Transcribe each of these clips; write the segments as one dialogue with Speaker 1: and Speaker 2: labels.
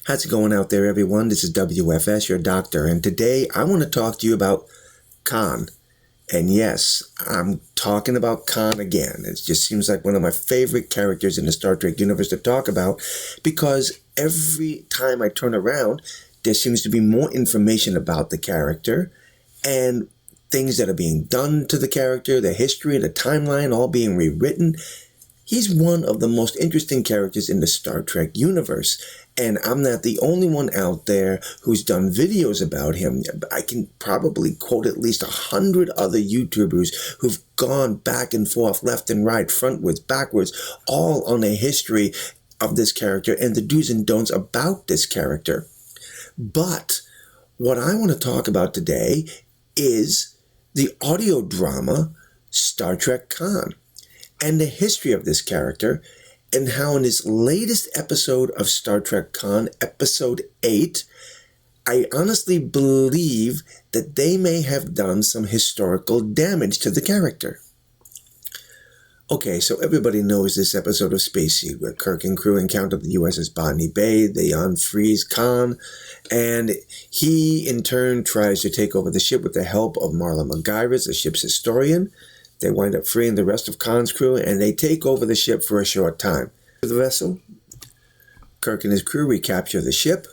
Speaker 1: How's it going out there, everyone? This is W.F.S, your doctor, and today I want to talk to you about Khan. And yes, I'm talking about Khan again. It just seems like one of my favorite characters in the Star Trek universe to talk about, because every time I turn around, there seems to be more information about the character and things that are being done to the character, the history, the timeline, all being rewritten. He's one of the most interesting characters in the Star Trek universe, and I'm not the only one out there who's done videos about him. I can probably quote at least 100 other YouTubers who've gone back and forth, left and right, frontwards, backwards, all on a history of this character and the do's and don'ts about this character. But what I want to talk about today is the audio drama Star Trek Khan, and the history of this character, and how in this latest episode of Star Trek Khan, episode 8, I honestly believe that they may have done some historical damage to the character. Okay, so everybody knows this episode of Space Seed, where Kirk and crew encounter the USS Botany Bay. They unfreeze Khan, and he in turn tries to take over the ship with the help of Marla McGivers, the ship's historian. They wind up freeing the rest of Khan's crew, and they take over the ship for a short time. The vessel, Kirk and his crew recapture the ship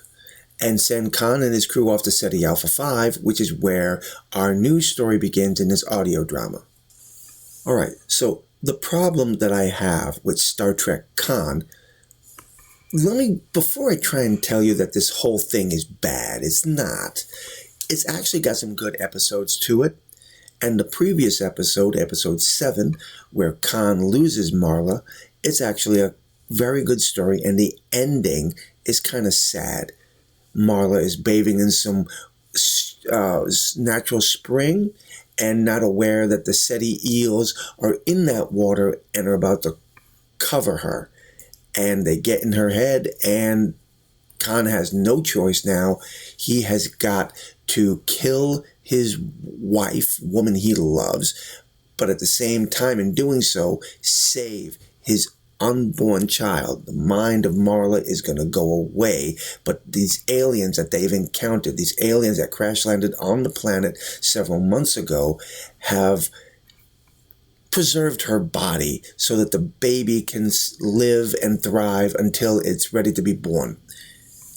Speaker 1: and send Khan and his crew off to Ceti Alpha V, which is where our new story begins in this audio drama. All right, so the problem that I have with Star Trek Khan, before I try and tell you that this whole thing is bad, it's not. It's actually got some good episodes to it. And the previous episode, episode 7, where Khan loses Marla, it's actually a very good story, and the ending is kind of sad. Marla is bathing in some natural spring and not aware that the Ceti eels are in that water and are about to cover her. And they get in her head, and Khan has no choice now. He has got to kill his wife, woman he loves, but at the same time, in doing so, save his unborn child. The mind of Marla is going to go away, but these aliens that they've encountered, these aliens that crash landed on the planet several months ago, have preserved her body so that the baby can live and thrive until it's ready to be born.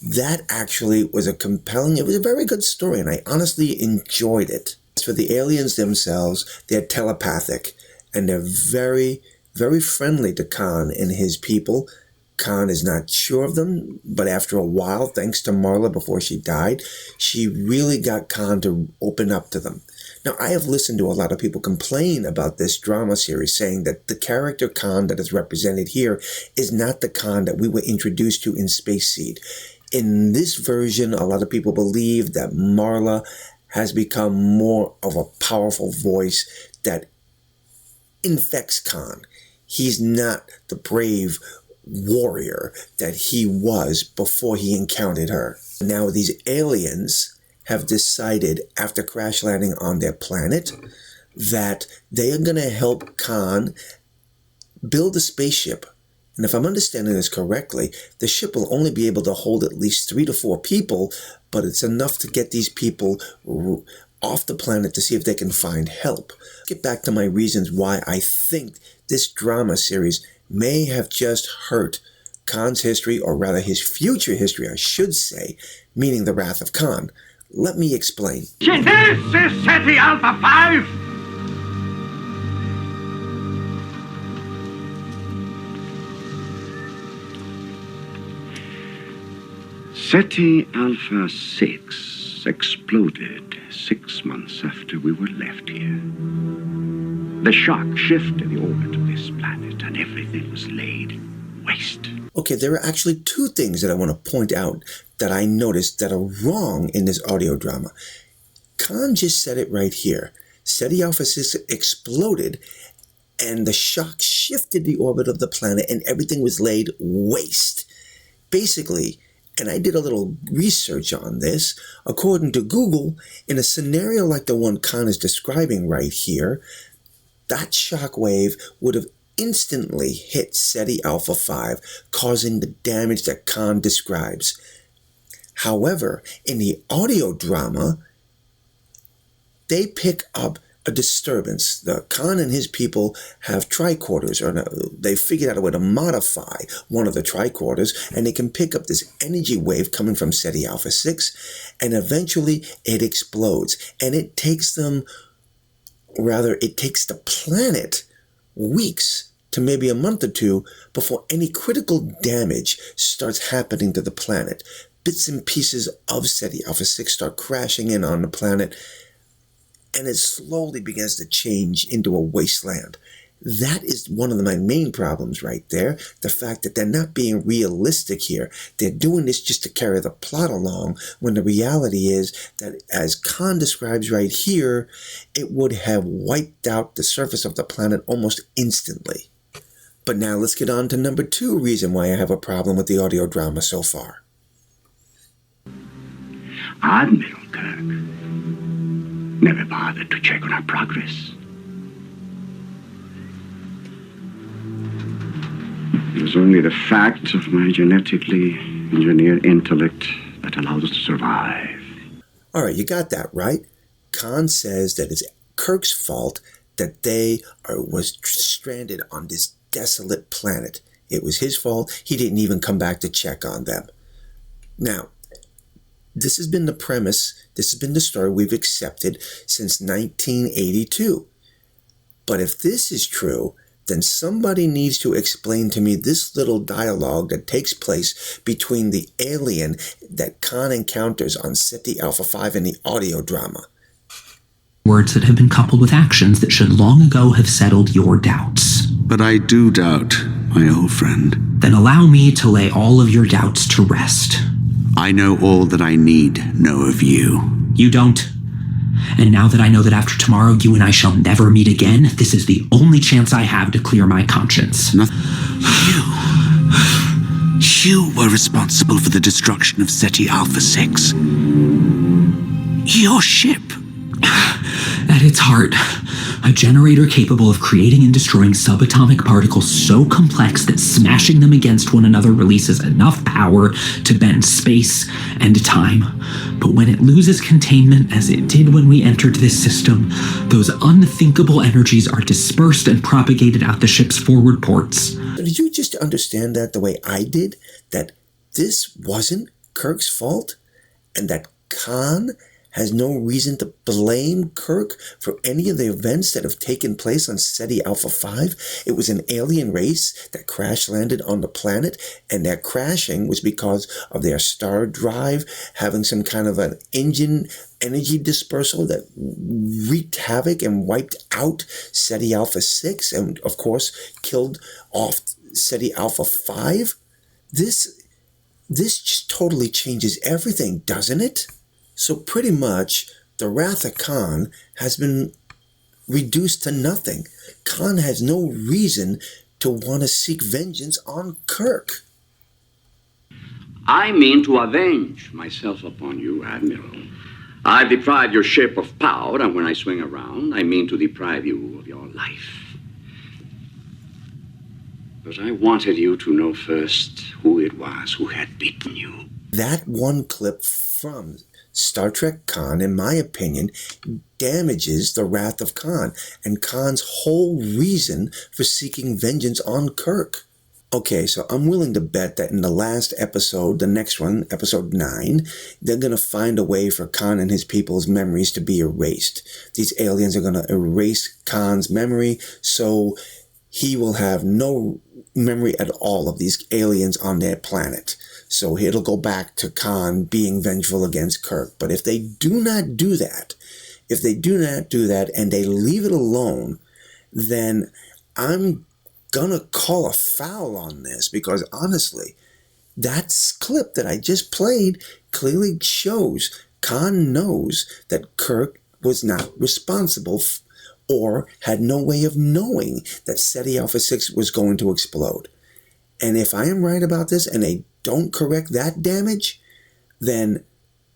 Speaker 1: That actually was it was a very good story, and I honestly enjoyed it. As for the aliens themselves, they're telepathic, and they're very, very friendly to Khan and his people. Khan is not sure of them, but after a while, thanks to Marla before she died, she really got Khan to open up to them. Now, I have listened to a lot of people complain about this drama series, saying that the character Khan that is represented here is not the Khan that we were introduced to in Space Seed. In this version, a lot of people believe that Marla has become more of a powerful voice that infects Khan. He's not the brave warrior that he was before he encountered her. Now, these aliens have decided, after crash landing on their planet, that they are going to help Khan build a spaceship. And if I'm understanding this correctly, the ship will only be able to hold at least 3 to 4 people, but it's enough to get these people off the planet to see if they can find help. Get back to my reasons why I think this drama series may have just hurt Khan's history, or rather his future history, I should say, meaning the Wrath of Khan. Let me explain.
Speaker 2: This is Ceti Alpha V! Ceti Alpha 6 exploded 6 months after we were left here. The shock shifted the orbit of this planet, and everything was laid waste.
Speaker 1: Okay, there are actually 2 things that I want to point out that I noticed that are wrong in this audio drama. Khan just said it right here. Ceti Alpha 6 exploded, and the shock shifted the orbit of the planet, and everything was laid waste. Basically, and I did a little research on this, according to Google, in a scenario like the one Khan is describing right here, that shock wave would have instantly hit Ceti Alpha V, causing the damage that Khan describes. However, in the audio drama, they pick up a disturbance. The Khan and his people have tricorders, or they figured out a way to modify one of the tricorders, and they can pick up this energy wave coming from Ceti Alpha 6, and eventually it explodes. And it takes the planet weeks to maybe a month or two before any critical damage starts happening to the planet. Bits and pieces of Ceti Alpha 6 start crashing in on the planet, and it slowly begins to change into a wasteland. That is one of my main problems right there. The fact that they're not being realistic here. They're doing this just to carry the plot along, when the reality is that, as Khan describes right here, it would have wiped out the surface of the planet almost instantly. But now let's get on to number 2 reason why I have a problem with the audio drama so far.
Speaker 2: Admiral Kirk never bothered to check on our progress. It was only the fact of my genetically engineered intellect that allowed us to survive.
Speaker 1: All right, you got that right. Khan says that it's Kirk's fault that they was stranded on this desolate planet. It was his fault. He didn't even come back to check on them. Now, this has been the premise, this has been the story we've accepted since 1982. But if this is true, then somebody needs to explain to me this little dialogue that takes place between the alien that Khan encounters on Ceti Alpha V in the audio drama.
Speaker 3: Words that have been coupled with actions that should long ago have settled your doubts.
Speaker 4: But I do doubt, my old friend.
Speaker 3: Then allow me to lay all of your doubts to rest.
Speaker 4: I know all that I need know of you.
Speaker 3: You don't. And now that I know that after tomorrow you and I shall never meet again, this is the only chance I have to clear my conscience.
Speaker 4: You were responsible for the destruction of Ceti Alpha 6. Your ship.
Speaker 3: At its heart, a generator capable of creating and destroying subatomic particles so complex that smashing them against one another releases enough power to bend space and time. But when it loses containment, as it did when we entered this system, those unthinkable energies are dispersed and propagated out the ship's forward ports.
Speaker 1: Did you just understand that the way I did? That this wasn't Kirk's fault? And that Khan has no reason to blame Kirk for any of the events that have taken place on Ceti Alpha V? It was an alien race that crash-landed on the planet, and their crashing was because of their star drive having some kind of an engine energy dispersal that wreaked havoc and wiped out Ceti Alpha 6 and, of course, killed off Ceti Alpha V? This just totally changes everything, doesn't it? So pretty much, the wrath of Khan has been reduced to nothing. Khan has no reason to want to seek vengeance on Kirk.
Speaker 2: I mean to avenge myself upon you, Admiral. I've deprived your ship of power, and when I swing around, I mean to deprive you of your life. But I wanted you to know first who it was who had beaten you.
Speaker 1: That one clip from Star Trek Khan, in my opinion, damages the wrath of Khan and Khan's whole reason for seeking vengeance on Kirk. Okay, so I'm willing to bet that in the last episode, the next one, episode 9, they're going to find a way for Khan and his people's memories to be erased. These aliens are going to erase Khan's memory, so he will have no memory at all of these aliens on their planet. So it'll go back to Khan being vengeful against Kirk. But if they do not do that, and they leave it alone, then I'm gonna call a foul on this, because honestly, that clip that I just played clearly shows Khan knows that Kirk was not responsible or had no way of knowing that Ceti Alpha 6 was going to explode. And if I am right about this and they don't correct that damage, then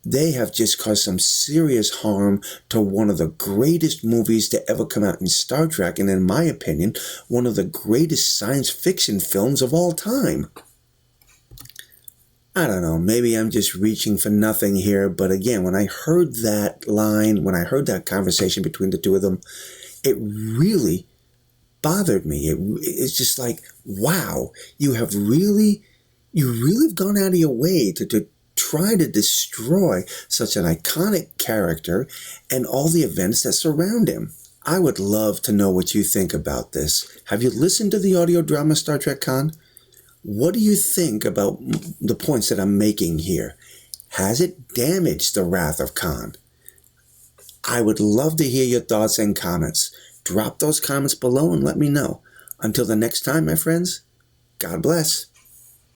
Speaker 1: they have just caused some serious harm to one of the greatest movies to ever come out in Star Trek, and in my opinion, one of the greatest science fiction films of all time. I don't know, maybe I'm just reaching for nothing here, but again, when I heard that line, when I heard that conversation between the two of them, it really bothered me. It's just like, wow, you've really gone out of your way to try to destroy such an iconic character and all the events that surround him. I would love to know what you think about this. Have you listened to the audio drama Star Trek Con? What do you think about the points that I'm making here? Has it damaged the wrath of Khan? I would love to hear your thoughts and comments. Drop those comments below and let me know. Until the next time, my friends, God bless.